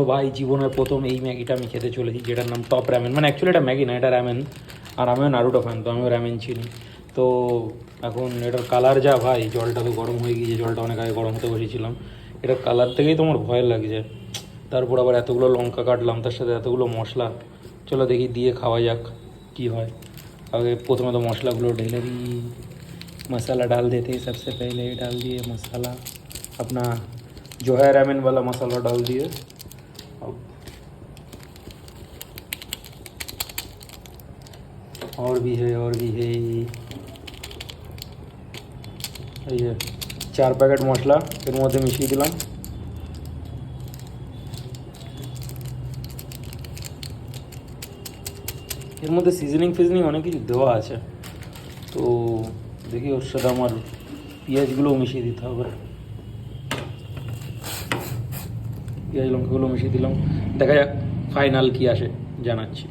তো ভাই জীবনের প্রথম এই ম্যাগিটা আমি খেতে চলেছি, যেটার নাম টপ র্যামেন। মানে অ্যাকচুয়ালি এটা ম্যাগি না, এটা র্যামেন। আর আমিও নারুটো ফ্যান, তো আমিও র্যামেন চিনি। তো এখন এটার কালার যা ভাই, জলটা তো গরম হয়ে গিয়েছে, জলটা অনেক আগে গরম হতে বসেছিলাম। এটার কালার থেকেই তোমার ভয় লাগছে। তারপর আবার এতগুলো লঙ্কা কাটলাম, তার সাথে এতগুলো মশলা। চলো দেখি দিয়ে খাওয়া যাক কী হয়। আগে প্রথমে তো মশলাগুলো ঢেলে দিই। मसाला डाल देते हैं सबसे पहले, डाल दिए मसाला अपना जो है रामेन वाला मसाला डाल दिए। अब और भी है, और भी है। ये 4 প্যাকেট মশলা এর মধ্যে মিশিয়ে দিলাম। এর মধ্যে সিজনিং অনেক কিছু দেওয়া আছে, তো দেখি ওর সাথে আমার পেঁয়াজগুলোও মিশিয়ে দিতে হবে। পেঁয়াজ লঙ্কাগুলো মিশিয়ে দিলাম, দেখা যাক ফাইনাল কী আসে, জানাচ্ছি।